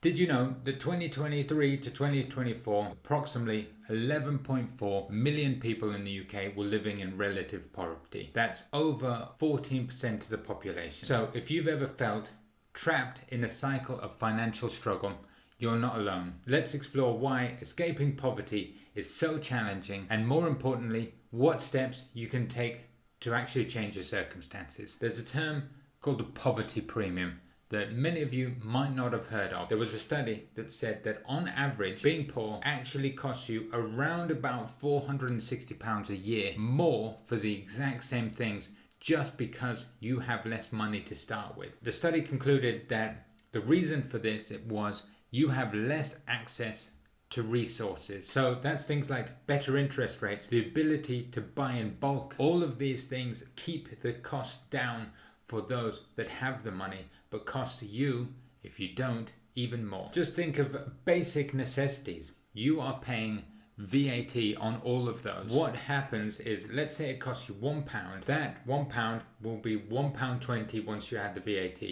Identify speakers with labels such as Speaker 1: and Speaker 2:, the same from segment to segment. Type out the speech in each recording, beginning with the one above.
Speaker 1: Did you know that 2023 to 2024, approximately 11.4 million people in the UK were living in relative poverty? That's over 14% of the population. So if you've ever felt trapped in a cycle of financial struggle, you're not alone. Let's explore why escaping poverty is so challenging, and more importantly, what steps you can take to actually change your circumstances. There's a term called the poverty premium that many of you might not have heard of. There was a study that said that on average, being poor actually costs you around about £460 a year more for the exact same things, just because you have less money to start with. The study concluded that the reason for this was you have less access to resources. So that's things like better interest rates, the ability to buy in bulk. All of these things keep the cost down for those that have the money, but cost you, if you don't, even more. Just think of basic necessities. You are paying VAT on all of those. What happens is, let's say it costs you £1. That £1 will be £1.20 once you add the VAT.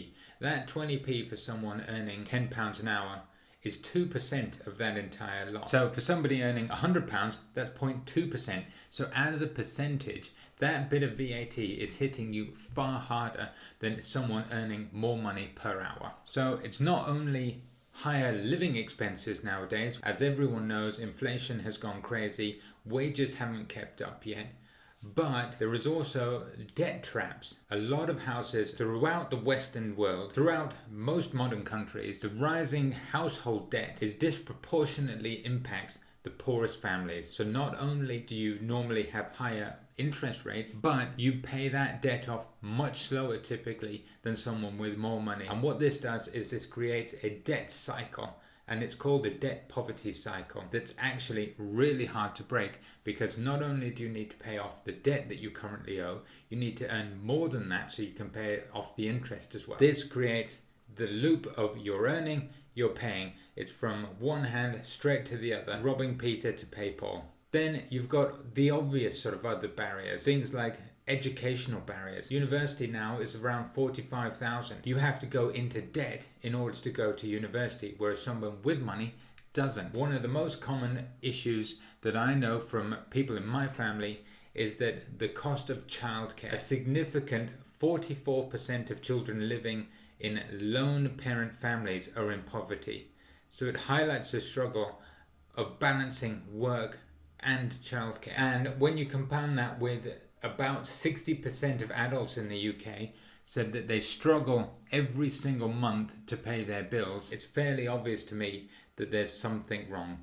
Speaker 1: That 20p for someone earning £10 an hour is 2% of that entire lot. So for somebody earning £100, that's 0.2%. So as a percentage, that bit of VAT is hitting you far harder than someone earning more money per hour. So it's not only higher living expenses nowadays. As everyone knows, inflation has gone crazy, wages haven't kept up yet. But there is also debt traps. A lot of houses throughout the Western world, throughout most modern countries, the rising household debt is disproportionately impacts the poorest families. So not only do you normally have higher interest rates, but you pay that debt off much slower typically than someone with more money. And what this does is this creates a debt cycle. And it's called a debt poverty cycle that's actually really hard to break, because not only do you need to pay off the debt that you currently owe, you need to earn more than that so you can pay off the interest as well. This creates the loop of you're earning, you're paying. It's from one hand straight to the other, robbing Peter to pay Paul. Then you've got the obvious sort of other barriers, things like educational barriers. University now is around 45,000. You have to go into debt in order to go to university, whereas someone with money doesn't. One of the most common issues that I know from people in my family is that the cost of childcare. A significant 44% of children living in lone parent families are in poverty. So it highlights the struggle of balancing work and childcare. And when you compound that with about 60% of adults in the UK said that they struggle every single month to pay their bills, it's fairly obvious to me that there's something wrong.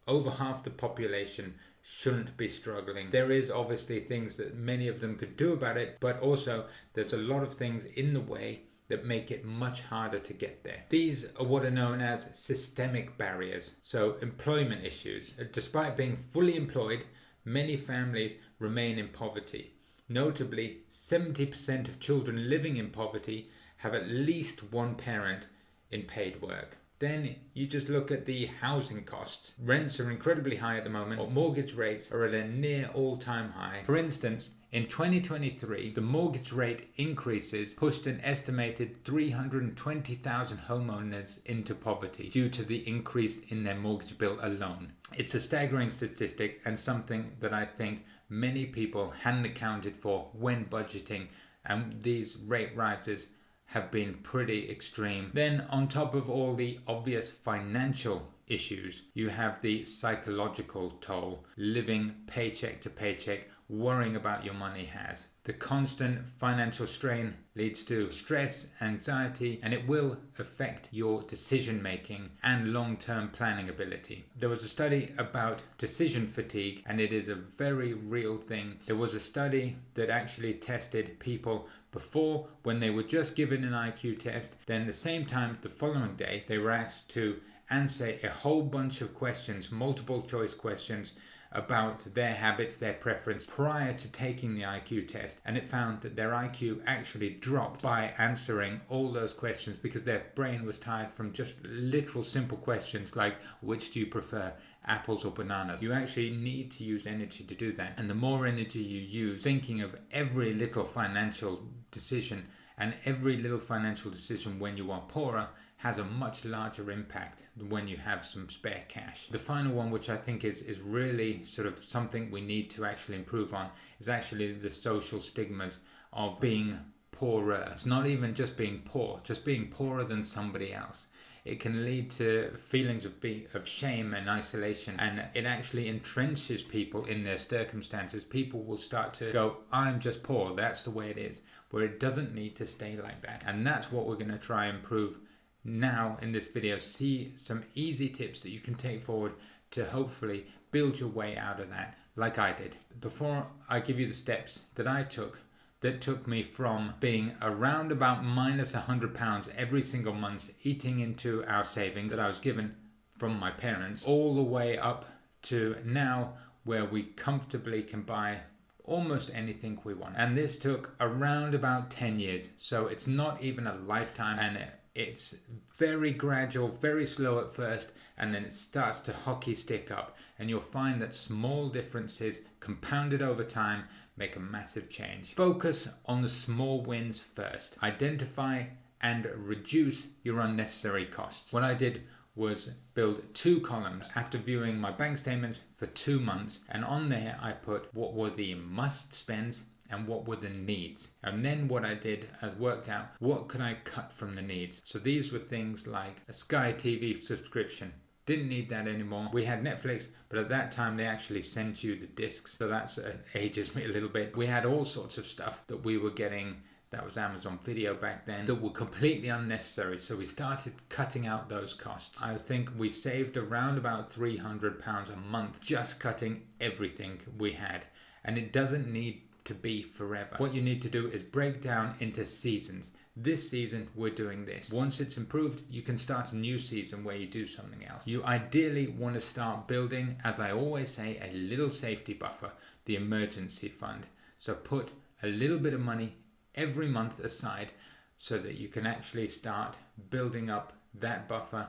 Speaker 1: Over half the population shouldn't be struggling. There is obviously things that many of them could do about it, but also there's a lot of things in the way that make it much harder to get there. These are what are known as systemic barriers, so employment issues. Despite being fully employed, many families remain in poverty. Notably, 70% of children living in poverty have at least one parent in paid work. Then you just look at the housing costs. Rents are incredibly high at the moment, but mortgage rates are at a near all-time high. For instance, in 2023, the mortgage rate increases pushed an estimated 320,000 homeowners into poverty due to the increase in their mortgage bill alone. It's a staggering statistic, and something that I think many people hadn't accounted for when budgeting, and these rate rises have been pretty extreme. Then on top of all the obvious financial issues, you have the psychological toll living paycheck to paycheck, worrying about your money has. The constant financial strain leads to stress, anxiety, and it will affect your decision making and long-term planning ability. There was a study about decision fatigue, and it is a very real thing. There was a study that actually tested people before, when they were just given an IQ test, then the same time the following day they were asked to answer a whole bunch of questions, multiple choice questions, about their habits, their preference prior to taking the IQ test, and it found that their IQ actually dropped by answering all those questions because their brain was tired from just literal simple questions like, which do you prefer, apples or bananas? You actually need to use energy to do that, and the more energy you use thinking of every little financial decision, and every little financial decision when you are poorer has a much larger impact when you have some spare cash. The final one, which I think is really sort of something we need to actually improve on, is actually the social stigmas of being poorer. It's not even just being poor, just being poorer than somebody else. It can lead to feelings of shame and isolation, and it actually entrenches people in their circumstances. People will start to go, I'm just poor, that's the way it is, where it doesn't need to stay like that. And that's what we're going to try and improve now in this video. See some easy tips that you can take forward to hopefully build your way out of that, like I did. Before I give you the steps that I took, that took me from being around about minus £100 every single month, eating into our savings that I was given from my parents, all the way up to now where we comfortably can buy almost anything we want. And this took around about 10 years, so it's not even a lifetime, and it's very gradual, very slow at first, and then it starts to hockey stick up, and you'll find that small differences compounded over time make a massive change. Focus on the small wins first. Identify and reduce your unnecessary costs. What I did was build 2 columns after viewing my bank statements for 2 months, and on there I put what were the must spends and what were the needs. And then what I did, I worked out what could I cut from the needs. So these were things like a Sky TV subscription. Didn't need that anymore. We had Netflix, but at that time they actually sent you the discs, so that's ages me a little bit. We had all sorts of stuff that we were getting, that was Amazon Video back then, that were completely unnecessary, so we started cutting out those costs. I think we saved around about £300 a month just cutting everything we had, and it doesn't need to be forever. What you need to do is break down into seasons. This season we're doing this. Once it's improved, you can start a new season where you do something else. You ideally want to start building, as I always say, a little safety buffer, the emergency fund. So put a little bit of money every month aside so that you can actually start building up that buffer,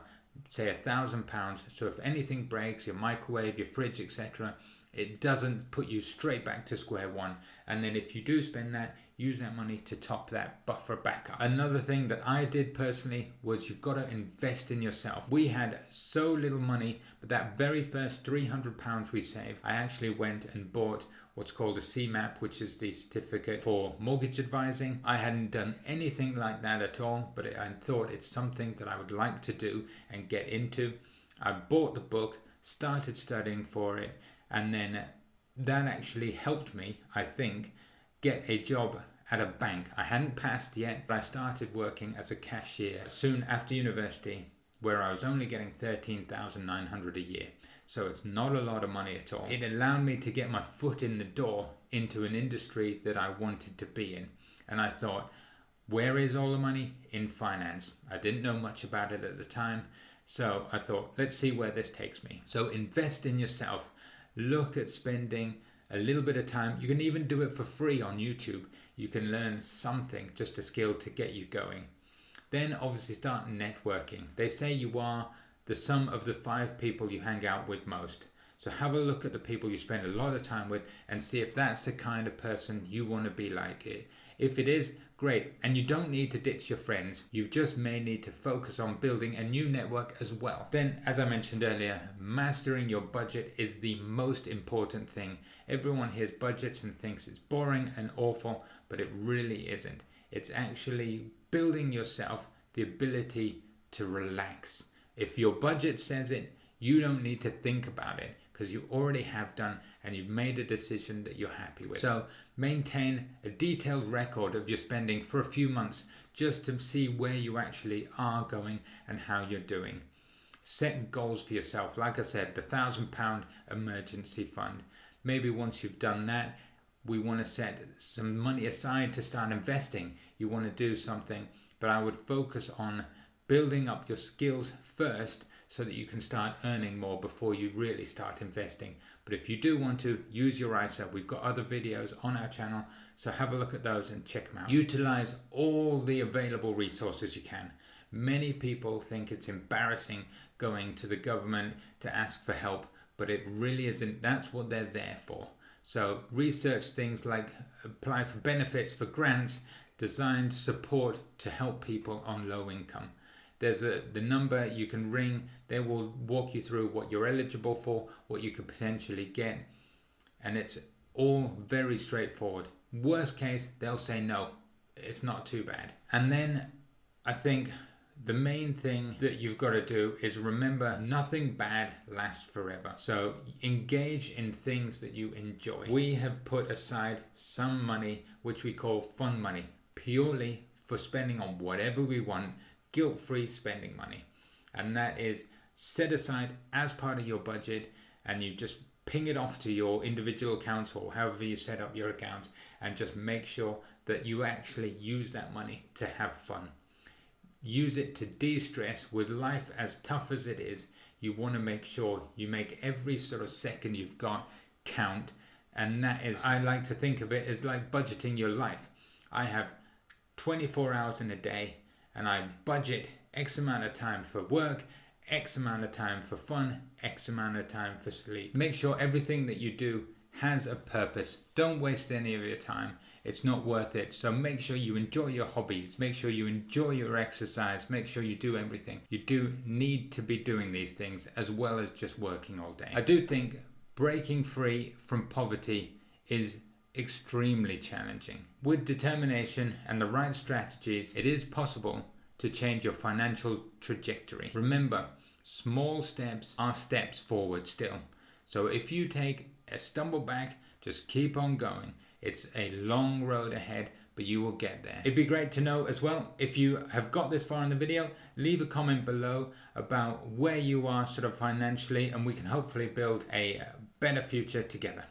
Speaker 1: say £1,000. So if anything breaks, your microwave, your fridge, etc., it doesn't put you straight back to square one. And then if you do spend that, use that money to top that buffer back up. Another thing that I did personally was you've got to invest in yourself. We had so little money, but that very first £300 we saved, I actually went and bought what's called a CMAP, which is the certificate for mortgage advising. I hadn't done anything like that at all, but I thought it's something that I would like to do and get into. I bought the book, started studying for it, and then that actually helped me, I think, get a job at a bank. I hadn't passed yet, but I started working as a cashier soon after university, where I was only getting $13,900 a year. So it's not a lot of money at all. It allowed me to get my foot in the door into an industry that I wanted to be in. And I thought, where is all the money? In finance. I didn't know much about it at the time, so I thought, let's see where this takes me. So invest in yourself. Look at spending a little bit of time. You can even do it for free on YouTube. You can learn something, just a skill to get you going. Then obviously start networking. They say you are the sum of the 5 people you hang out with most. So have a look at the people you spend a lot of time with and see if that's the kind of person you want to be like. If it is, great. And you don't need to ditch your friends. You just may need to focus on building a new network as well. Then, as I mentioned earlier, mastering your budget is the most important thing. Everyone hears budgets and thinks it's boring and awful, but it really isn't. It's actually building yourself the ability to relax. If your budget says it, you don't need to think about it because you already have done and you've made a decision that you're happy with. So maintain a detailed record of your spending for a few months just to see where you actually are going and how you're doing. Set goals for yourself. Like I said, the £1,000 emergency fund. Maybe once you've done that, we want to set some money aside to start investing. You want to do something, but I would focus on building up your skills first so that you can start earning more before you really start investing. But if you do want to, use your ISA. We've got other videos on our channel, so have a look at those and check them out. Utilize all the available resources you can. Many people think it's embarrassing going to the government to ask for help, but it really isn't. That's what they're there for. So research things like apply for benefits, for grants designed support to help people on low income. There's the number you can ring. They will walk you through what you're eligible for, what you could potentially get, and it's all very straightforward. Worst case, they'll say no. It's not too bad. And then I think the main thing that you've got to do is remember nothing bad lasts forever. So engage in things that you enjoy. We have put aside some money, which we call fun money, purely for spending on whatever we want, guilt-free spending money. And that is set aside as part of your budget, and you just ping it off to your individual accounts or however you set up your accounts, and just make sure that you actually use that money to have fun. Use it to de-stress. With life as tough as it is, you want to make sure you make every sort of second you've got count. And that is, I like to think of it as like budgeting your life. I have 24 hours in a day, and I budget X amount of time for work, X amount of time for fun, X amount of time for sleep. Make sure everything that you do has a purpose. Don't waste any of your time. It's not worth it. So make sure you enjoy your hobbies. Make sure you enjoy your exercise. Make sure you do everything. You do need to be doing these things as well as just working all day. I do think breaking free from poverty is extremely challenging. With determination and the right strategies, it is possible to change your financial trajectory. Remember, small steps are steps forward still. So if you take a stumble back, just keep on going. It's a long road ahead, but you will get there. It'd be great to know as well, if you have got this far in the video, leave a comment below about where you are sort of financially, and we can hopefully build a better future together.